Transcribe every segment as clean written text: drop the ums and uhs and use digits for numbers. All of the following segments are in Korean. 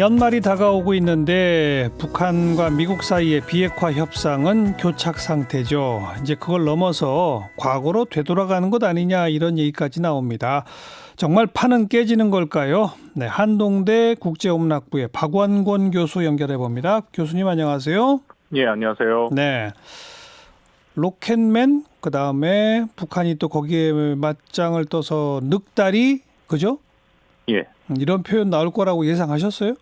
연말이 다가오고 있는데 북한과 미국 사이의 비핵화 협상은 교착 상태죠. 이제 그걸 넘어서 과거로 되돌아가는 것 아니냐 이런 얘기까지 나옵니다. 정말 판은 깨지는 걸까요? 네, 한동대 국제음락부의 박완권 교수 연결해 봅니다. 교수님 안녕하세요. 예, 안녕하세요. 네, 로켓맨 그다음에 북한이 또 거기에 맞짱을 떠서 늑다리 그죠? 예. 이런 표현 나올 거라고 예상하셨어요?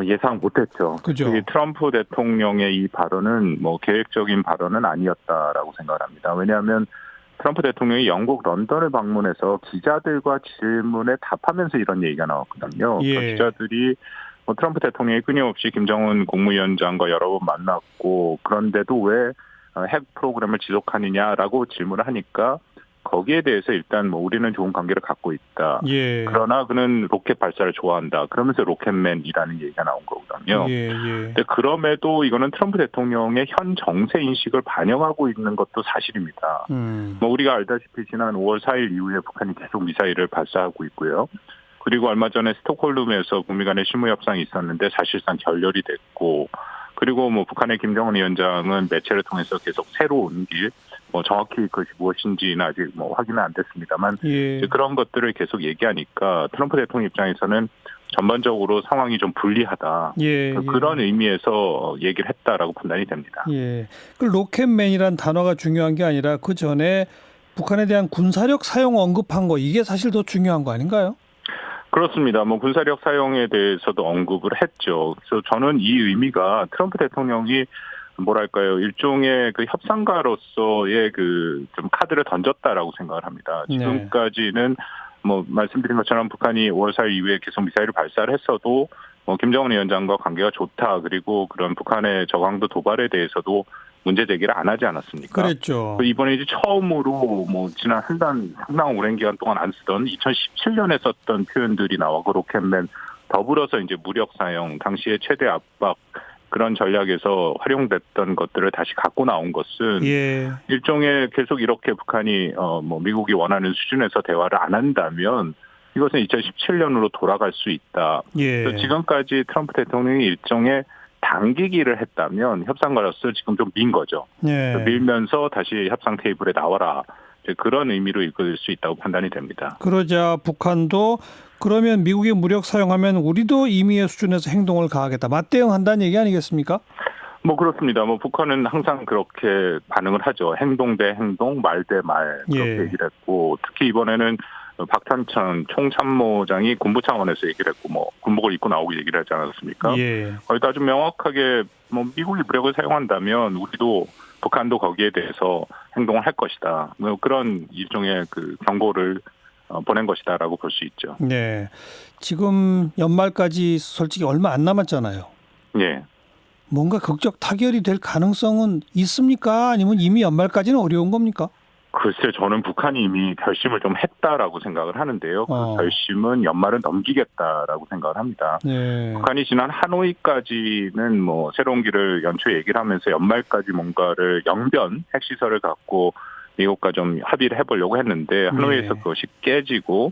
예상 못했죠. 그죠. 특히 트럼프 대통령의 이 발언은 뭐 계획적인 발언은 아니었다라고 생각합니다. 왜냐하면 트럼프 대통령이 영국 런던을 방문해서 기자들과 질문에 답하면서 이런 얘기가 나왔거든요. 예. 그 기자들이 트럼프 대통령이 끊임없이 김정은 국무위원장과 여러 번 만났고 그런데도 왜 핵 프로그램을 지속하느냐라고 질문을 하니까 거기에 대해서 일단 뭐 우리는 좋은 관계를 갖고 있다. 예. 그러나 그는 로켓 발사를 좋아한다. 그러면서 로켓맨이라는 얘기가 나온 거거든요. 예. 근데 그럼에도 이거는 트럼프 대통령의 현 정세 인식을 반영하고 있는 것도 사실입니다. 뭐 우리가 알다시피 지난 5월 4일 이후에 북한이 계속 미사일을 발사하고 있고요. 그리고 얼마 전에 스톡홀름에서 북미 간의 실무 협상이 있었는데 사실상 결렬이 됐고, 그리고 뭐 북한의 김정은 위원장은 매체를 통해서 계속 새로운 길, 뭐 정확히 그것이 무엇인지는 아직 뭐 확인은 안 됐습니다만 예. 그런 것들을 계속 얘기하니까 트럼프 대통령 입장에서는 전반적으로 상황이 좀 불리하다. 예. 그런 의미에서 얘기를 했다라고 판단이 됩니다. 예. 그 로켓맨이란 단어가 중요한 게 아니라 그 전에 북한에 대한 군사력 사용 언급한 거 이게 사실 더 중요한 거 아닌가요? 그렇습니다. 뭐 군사력 사용에 대해서도 언급을 했죠. 그래서 저는 이 의미가 트럼프 대통령이 뭐랄까요, 일종의 그 협상가로서의 그 좀 카드를 던졌다라고 생각을 합니다. 지금까지는 뭐 말씀드린 것처럼 북한이 5월 4일 이후에 계속 미사일을 발사를 했어도 뭐 김정은 위원장과 관계가 좋다. 그리고 그런 북한의 저강도 도발에 대해서도 문제 제기를 안 하지 않았습니까? 그랬죠. 이번에 이제 처음으로 뭐 지난 상당 오랜 기간 동안 안 쓰던 2017년에 썼던 표현들이 나와고 로켓맨 더불어서 이제 무력 사용, 당시의 최대 압박 그런 전략에서 활용됐던 것들을 다시 갖고 나온 것은 예. 일종의 계속 이렇게 북한이 뭐 미국이 원하는 수준에서 대화를 안 한다면 이것은 2017년으로 돌아갈 수 있다. 예. 그래서 지금까지 트럼프 대통령이 일종의 당기기를 했다면 협상가로서 지금 좀 민 거죠. 예. 밀면서 다시 협상 테이블에 나와라. 그런 의미로 읽을 수 있다고 판단이 됩니다. 그러자 북한도 그러면 미국이 무력 사용하면 우리도 임의의 수준에서 행동을 가하겠다. 맞대응한다는 얘기 아니겠습니까? 뭐 그렇습니다. 뭐 북한은 항상 그렇게 반응을 하죠. 행동 대 행동, 말 대 말 그렇게 예. 얘기를 했고 특히 이번에는 박탄천 총참모장이 군부 차원에서 얘기를 했고 뭐 군복을 입고 나오고 얘기를 하지 않았습니까? 예. 거기다 아주 명확하게 뭐 미국이 무력을 사용한다면 우리도 북한도 거기에 대해서 행동을 할 것이다. 뭐 그런 일종의 그 경고를 보낸 것이다라고 볼 수 있죠. 네. 지금 연말까지 솔직히 얼마 안 남았잖아요. 예. 뭔가 극적 타결이 될 가능성은 있습니까? 아니면 이미 연말까지는 어려운 겁니까? 글쎄 저는 북한이 이미 결심을 좀 했다라고 생각을 하는데요. 그 결심은 연말은 넘기겠다라고 생각을 합니다. 네. 북한이 지난 하노이까지는 뭐 새로운 길을 연초에 얘기를 하면서 연말까지 뭔가를 영변 핵시설을 갖고 미국과 좀 합의를 해보려고 했는데 하노이에서 그것이 깨지고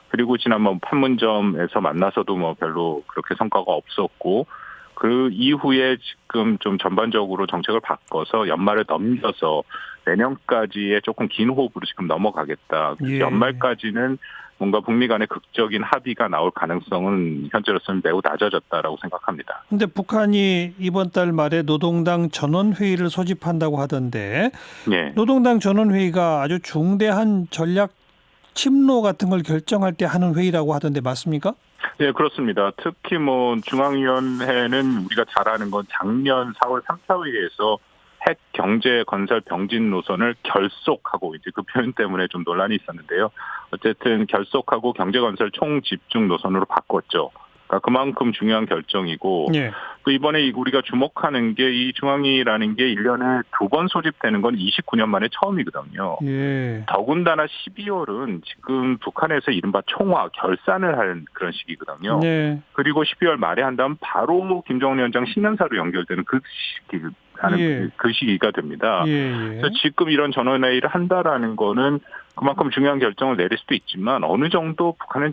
그리고 지난 뭐 판문점에서 만나서도 뭐 별로 그렇게 성과가 없었고 그 이후에 지금 좀 전반적으로 정책을 바꿔서 연말을 넘겨서 내년까지의 조금 긴 호흡으로 지금 넘어가겠다. 예. 연말까지는 뭔가 북미 간의 극적인 합의가 나올 가능성은 현재로서는 매우 낮아졌다라고 생각합니다. 근데 북한이 이번 달 말에 노동당 전원회의를 소집한다고 하던데 예. 노동당 전원회의가 아주 중대한 전략 침노 같은 걸 결정할 때 하는 회의라고 하던데 맞습니까? 네, 그렇습니다. 특히 뭐 중앙위원회는 우리가 잘 아는 건 작년 4월 3차 회의에서 핵 경제 건설 병진 노선을 결속하고 이제 그 표현 때문에 좀 논란이 있었는데요. 어쨌든 결속하고 경제 건설 총 집중 노선으로 바꿨죠. 그러니까 그만큼 중요한 결정이고 예. 그 이번에 우리가 주목하는 게 이 중앙위라는 게 1년에 2번 소집되는 건 29년 만에 처음이거든요. 예. 더군다나 12월은 지금 북한에서 이른바 총화 결산을 할 그런 시기거든요. 네. 그리고 12월 말에 한다면 바로 김정은 위원장 신년사로 연결되는 그 시기 하는 예. 그 시기가 됩니다. 예. 그래서 지금 이런 전원회의를 한다라는 거는 그만큼 중요한 결정을 내릴 수도 있지만 어느 정도 북한은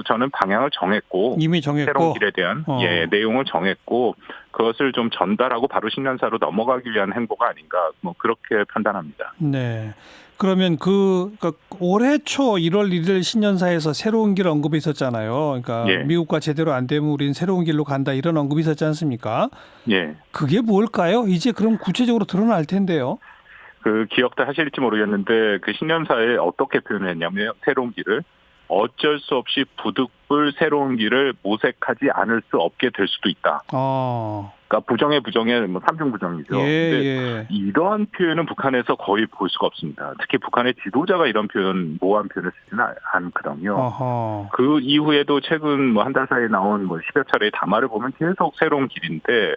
저는 방향을 정했고 이미 새로운 정했고. 길에 대한 내용을 정했고 그것을 좀 전달하고 바로 신년사로 넘어가기 위한 행보가 아닌가 뭐 그렇게 판단합니다. 네. 그러면 그러니까 올해 초 1월 1일 신년사에서 새로운 길 언급이 있었잖아요. 그러니까 예. 미국과 제대로 안 되면 우린 새로운 길로 간다 이런 언급이 있었지 않습니까? 예. 그게 뭘까요? 이제 그럼 구체적으로 드러날 텐데요. 그 기억도 하실지 모르겠는데 그 신년사에 어떻게 표현했냐면 새로운 길을 어쩔 수 없이 부득불 새로운 길을 모색하지 않을 수 없게 될 수도 있다. 그러니까 부정의 뭐 삼중 부정이죠. 근데 이러한 표현은 북한에서 거의 볼 수가 없습니다. 특히 북한의 지도자가 이런 모호한 표현을 쓰지는 않거든요. 그 이후에도 최근 뭐 한 달 사이에 나온 뭐 10여 차례의 담화를 보면 계속 새로운 길인데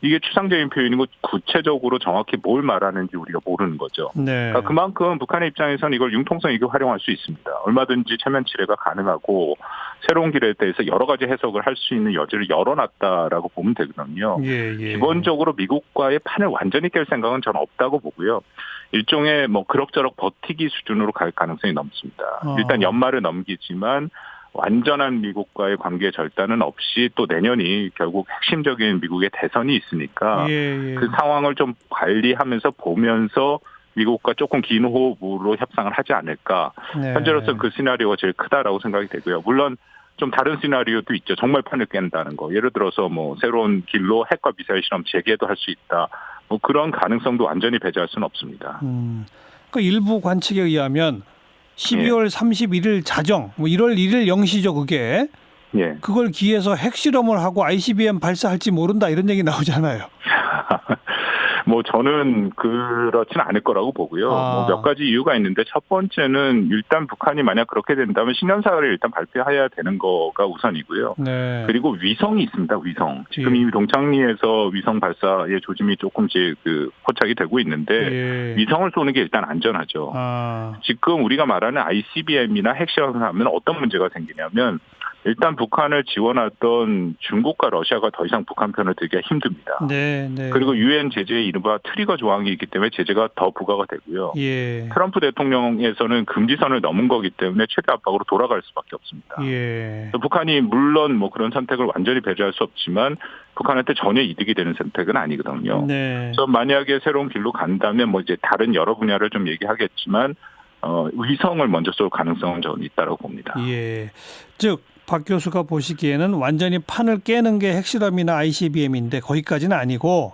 이게 추상적인 표현이고 구체적으로 정확히 뭘 말하는지 우리가 모르는 거죠. 네. 그러니까 그만큼 북한의 입장에서는 이걸 융통성 있게 활용할 수 있습니다. 얼마든지 체면 치레가 가능하고 새로운 길에 대해서 여러 가지 해석을 할 수 있는 여지를 열어놨다라고 보면 되거든요. 기본적으로 미국과의 판을 완전히 깰 생각은 저는 없다고 보고요. 일종의 뭐 그럭저럭 버티기 수준으로 갈 가능성이 넘습니다. 일단 연말을 넘기지만 완전한 미국과의 관계 절단은 없이 또 내년이 결국 핵심적인 미국의 대선이 있으니까 그 상황을 좀 관리하면서 보면서 미국과 조금 긴 호흡으로 협상을 하지 않을까. 현재로서 그 시나리오가 제일 크다라고 생각이 되고요. 물론 좀 다른 시나리오도 있죠. 정말 판을 깬다는 거. 예를 들어서 뭐 새로운 길로 핵과 미사일 실험 재개도 할 수 있다. 뭐 그런 가능성도 완전히 배제할 수는 없습니다. 그 일부 관측에 의하면 12월 31일 자정, 뭐 1월 1일 0시죠, 그게. 그걸 기해서 핵실험을 하고 ICBM 발사할지 모른다 이런 얘기 나오잖아요. 뭐 저는 그렇지는 않을 거라고 보고요. 뭐 몇 가지 이유가 있는데 첫 번째는 일단 북한이 만약 그렇게 된다면 신년사를 일단 발표해야 되는 거가 우선이고요. 그리고 위성이 있습니다. 위성. 지금 이미 동창리에서 위성 발사의 조짐이 조금씩 포착이 되고 있는데 위성을 쏘는 게 일단 안전하죠. 지금 우리가 말하는 ICBM이나 핵실험을 하면 어떤 문제가 생기냐면 일단 북한을 지원하던 중국과 러시아가 더 이상 북한 편을 들기가 힘듭니다. 그리고 유엔 제재의 이른바 트리거 조항이 있기 때문에 제재가 더 부과가 되고요. 트럼프 대통령에서는 금지선을 넘은 거기 때문에 최대 압박으로 돌아갈 수밖에 없습니다. 북한이 물론 뭐 그런 선택을 완전히 배제할 수 없지만 북한한테 전혀 이득이 되는 선택은 아니거든요. 그래서 만약에 새로운 길로 간다면 뭐 이제 다른 여러 분야를 좀 얘기하겠지만 위성을 먼저 쏠 가능성은 저는 있다고 봅니다. 즉 박 교수가 보시기에는 완전히 판을 깨는 게 핵실험이나 ICBM인데 거기까지는 아니고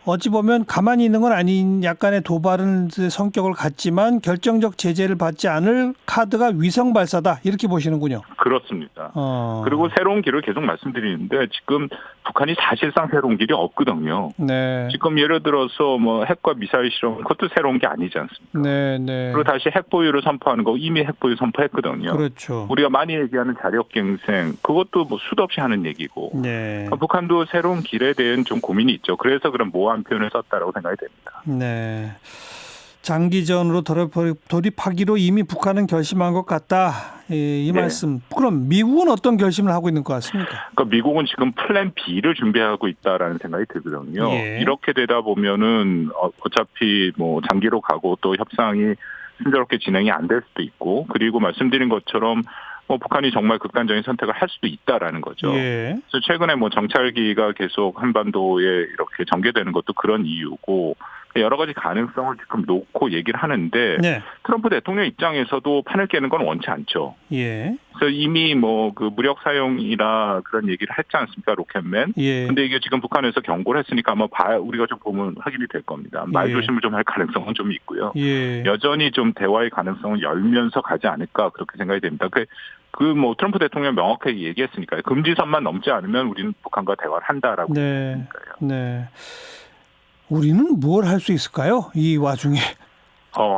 어찌 보면 가만히 있는 건 아닌 약간의 도발은 성격을 갖지만 결정적 제재를 받지 않을 카드가 위성 발사다 이렇게 보시는군요. 그렇습니다. 그리고 새로운 길을 계속 말씀드리는데 지금 북한이 사실상 새로운 길이 없거든요. 지금 예를 들어서 뭐 핵과 미사일 실험 그것도 새로운 게 아니지 않습니까? 그리고 다시 핵 보유를 선포하는 거 이미 핵 보유 선포했거든요. 우리가 많이 얘기하는 자력갱생 그것도 뭐 수도 없이 하는 얘기고 그러니까 북한도 새로운 길에 대한 좀 고민이 있죠. 그래서 그런 모호한 표현을 썼다라고 생각이 됩니다. 장기전으로 돌입하기로 이미 북한은 결심한 것 같다. 이 말씀. 그럼 미국은 어떤 결심을 하고 있는 것 같습니까? 그러니까 미국은 지금 플랜 B를 준비하고 있다라는 생각이 들거든요. 이렇게 되다 보면은 어차피 뭐 장기로 가고 또 협상이 순조롭게 진행이 안 될 수도 있고 그리고 말씀드린 것처럼 북한이 정말 극단적인 선택을 할 수도 있다라는 거죠. 그래서 최근에 뭐 정찰기가 계속 한반도에 이렇게 전개되는 것도 그런 이유고 여러 가지 가능성을 지금 놓고 얘기를 하는데 트럼프 대통령 입장에서도 판을 깨는 건 원치 않죠. 그래서 이미 뭐 그 무력 사용이라 그런 얘기를 했지 않습니까, 로켓맨. 근데 이게 지금 북한에서 경고를 했으니까 아마 우리가 좀 보면 확인이 될 겁니다. 말조심을 좀 할 가능성은 좀 있고요. 여전히 좀 대화의 가능성을 열면서 가지 않을까 그렇게 생각이 됩니다. 뭐 트럼프 대통령 명확하게 얘기했으니까요. 금지선만 넘지 않으면 우리는 북한과 대화를 한다라고 얘기했으니까요. 우리는 뭘 할 수 있을까요? 이 와중에.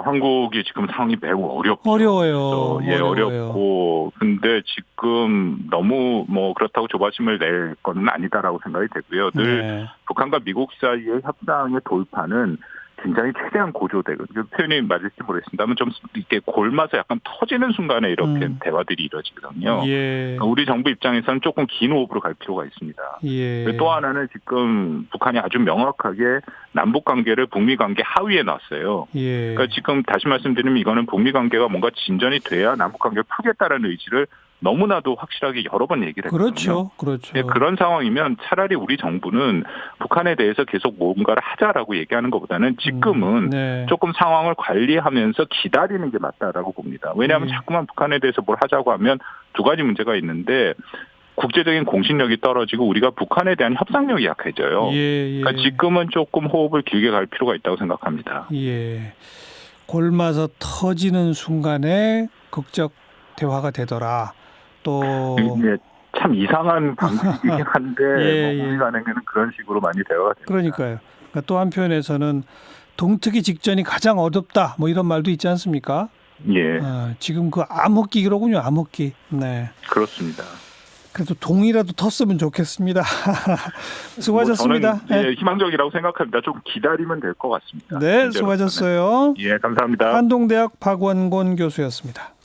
한국이 지금 상황이 매우 어렵죠. 어려워요. 어렵고 근데 지금 너무 뭐 그렇다고 조바심을 낼 건 아니다라고 생각이 되고요. 늘 북한과 미국 사이의 협상의 돌파는 긴장이 최대한 고조되고 그 표현이 맞을지 모르겠습니다만 좀 이렇게 골마서 약간 터지는 순간에 이렇게 대화들이 이루어지거든요. 예. 우리 정부 입장에서는 조금 긴 호흡으로 갈 필요가 있습니다. 예. 또 하나는 지금 북한이 아주 명확하게 남북 관계를 북미 관계 하위에 놨어요. 예. 그러니까 지금 다시 말씀드리면 이거는 북미 관계가 뭔가 진전이 돼야 남북 관계를 풀겠다라는 의지를 너무나도 확실하게 여러 번 얘기를 했거든요. 그렇죠. 그렇죠. 네, 그런 상황이면 차라리 우리 정부는 북한에 대해서 계속 뭔가를 하자라고 얘기하는 것보다는 지금은 네. 조금 상황을 관리하면서 기다리는 게 맞다라고 봅니다. 왜냐하면 예. 자꾸만 북한에 대해서 뭘 하자고 하면 두 가지 문제가 있는데 국제적인 공신력이 떨어지고 우리가 북한에 대한 협상력이 약해져요. 예. 그러니까 지금은 조금 호흡을 길게 갈 필요가 있다고 생각합니다. 예. 골마서 터지는 순간에 극적 대화가 되더라. 또 이게 참 이상한 방식이긴 한데 예, 뭐 북미 간에는 그런 식으로 많이 대화가 됩니다. 그러니까요. 그러니까 또 한편에서는 동트기 직전이 가장 어렵다. 뭐 이런 말도 있지 않습니까? 예, 지금 그 암흑기로군요. 암흑기. 네. 그렇습니다. 그래도 동이라도 텄으면 좋겠습니다. 수고하셨습니다. 뭐 저는 희망적이라고 생각합니다. 좀 기다리면 될 것 같습니다. 네, 수고하셨어요. 예, 감사합니다. 한동대학 박원곤 교수였습니다.